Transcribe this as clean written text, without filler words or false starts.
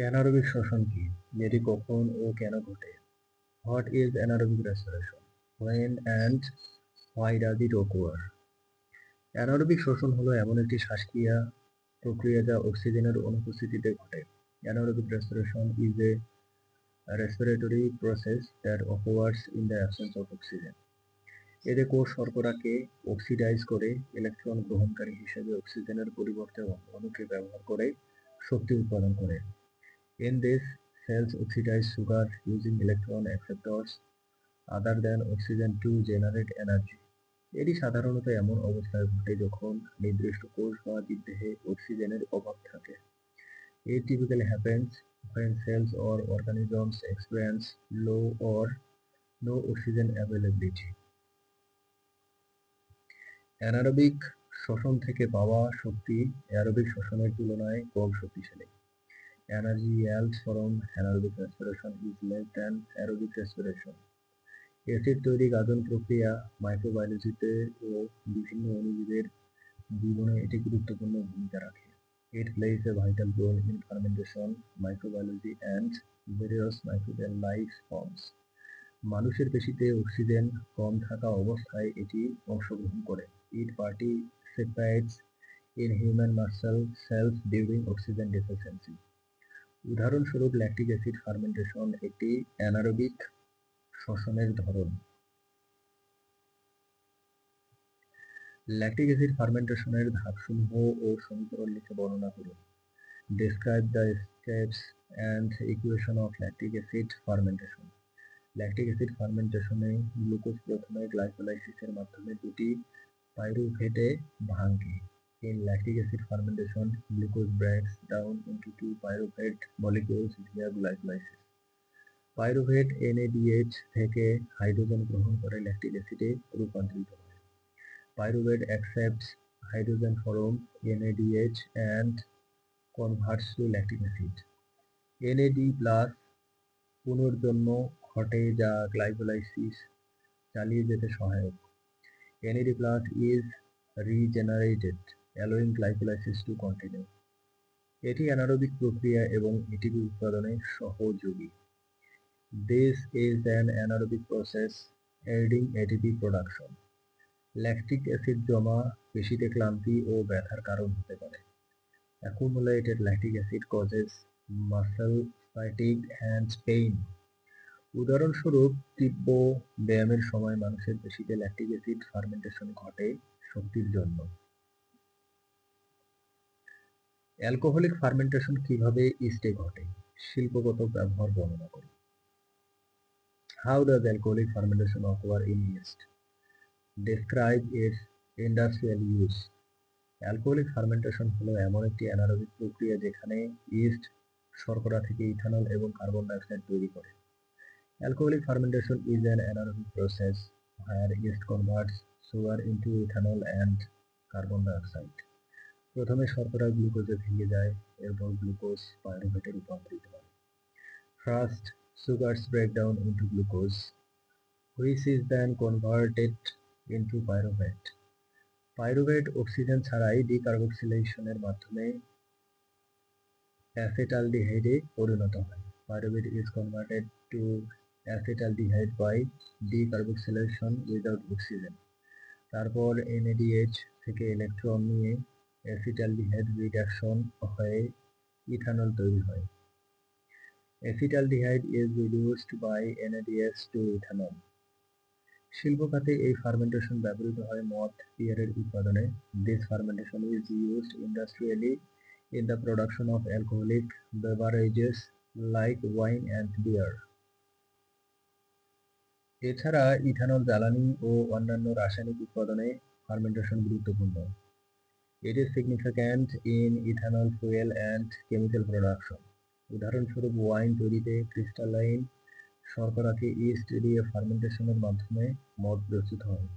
Anaerobic শ্বসন কি? এটি কখন ও কেন ঘটে? What is anaerobic respiration? When and why does it occur? Anaerobic শ্বসন হলো এমন একটি শ্বাসক্রিয়া প্রক্রিয়া যা অক্সিজেনের অনুপস্থিতিতে ঘটে। Anaerobic respiration is a respiratory process that occurs in the absence of oxygen. এতে কোষ শর্করাকে অক্সিডাইজ করে ইলেকট্রন গ্রহণকারী হিসেবে অক্সিজেনের পরিবর্তে অণুকে ব্যবহার করে শক্তি উৎপাদন করে। In this, cells oxidize sugar using electron acceptors other than oxygen to generate energy. এটি সাধারণত এমন অবস্থায় ঘটে যখন নির্দিষ্ট কোষ বা জীবদেহে অক্সিজেনের অভাব থাকে। It typically happens when cells or organisms experience low or no oxygen availability. Anaerobic শ্বসন থেকে পাওয়া শক্তি অ্যারোবিক শ্বসনের তুলনায় কম শক্তিশালী। Energy yield from anaerobic respiration is less than aerobic respiration. Acid তৈরি গাজন প্রক্রিয়া মাইক্রোবায়োলজিতে ও বিভিন্ন অণুজীবের জীবনে এটি গুরুত্বপূর্ণ ভূমিকা রাখে। It plays a vital role in fermentation, microbiology and various microbial life forms. মানুষের পেশিতে অক্সিজেন কম থাকা অবস্থায় এটি অংশগ্রহণ করে। It participates in human muscle cells during oxygen deficiency. উদাহরণস্বরূপ ল্যাকটিক অ্যাসিড ফার্মেন্টেশন একটি অ্যানারোবিক শ্বসনের ধরন। ল্যাকটিক অ্যাসিড ফার্মেন্টেশনের ধাপসমূহ ও সমীকরণ লিখে বর্ণনা করুন। Describe the steps and equation of lactic acid fermentation. Lactic acid ফার্মেন্টেশনে গ্লুকোজ প্রথমে গ্লাইকোলাইসিসের মাধ্যমে দুটি পাইরুভেটে ভাঙে। In lactic acid fermentation, glucose breaks down into two pyruvate molecules via glycolysis. Pyruvate NADH থেকে হাইড্রোজেন গ্রহণ করে ল্যাকটিক অ্যাসিডে রূপান্তরিত হয়। Pyruvate accepts hydrogen from NADH and converts to lactic acid. NAD+ পুনর্জন্ম ঘটে যা গ্লাইকোলাইসিস চালিয়ে যেতে সহায়ক। NAD+ is regenerated, allowing glycolysis to continue. এটি অ্যানারোবিক প্রক্রিয়া এবং এটিপি উৎপাদনে সহযোগী। This is an anaerobic process aiding ATP production. Lactic acid জমা পেশিতে ক্লান্তি ও ব্যথার কারণ হতে পারে। Accumulated lactic acid causes muscle fatigue and pain. উদাহরণস্বরূপ তীব্র ব্যায়ামের সময় মানুষের পেশিতে ল্যাকটিক অ্যাসিড ফার্মেন্টেশন ঘটে শক্তির জন্য। অ্যালকোহলিক ফার্মেন্টেশন কিভাবে ইস্টে ঘটে? শিল্পগত ব্যবহার বর্ণনা করুন। How does alcoholic fermentation occur in yeast? Describe its industrial use. Alcoholic fermentation হলো এমন একটি অ্যানারোবিক প্রক্রিয়া যেখানে ইস্ট শর্করা থেকে ইথানল এবং কার্বন ডাইঅক্সাইড তৈরি করে। Alcoholic fermentation is an anaerobic process where yeast converts sugar into ethanol and carbon dioxide. প্রথমে শর্করা গ্লুকোজে ভেঙে যায়, এরপর গ্লুকোজ পাইরুভেটে রূপান্তরিত হয়। First, sugars break down into glucose, which is then converted into pyruvate. Pyruvate oxygen ছাড়াই ডিকার্বক্সিলেশনের মাধ্যমে অ্যাসেটালডিহাইডে পরিণত হয়। Pyruvate is converted to acetaldehyde by decarboxylation without oxygen. তারপর NADH থেকে ইলেকট্রন নিয়ে অ্যাসিটালডিহাইড রিডাকশন হয়ে ইথানল তৈরি হয়। Acetaldehyde is reduced by NADH to ethanol. শিল্প খাতে এই ফার্মেন্টেশন ব্যবহৃত হয় মদ, বিয়ারের উৎপাদনে। This fermentation is used industrially in the production of alcoholic beverages like wine and beer. এছাড়া ইথানল জ্বালানি ও অন্যান্য রাসায়নিক উৎপাদনে ফার্মেন্টেশন গুরুত্বপূর্ণ। It is significant in ethanol fuel and chemical production. উদাহরণস্বরূপ ওয়াইন তৈরিতে ক্রিস্টালাইন শর্করাকে ইস্ট দিয়ে ফার্মেন্টেশনের মাধ্যমে মদ প্রস্তুত হয়।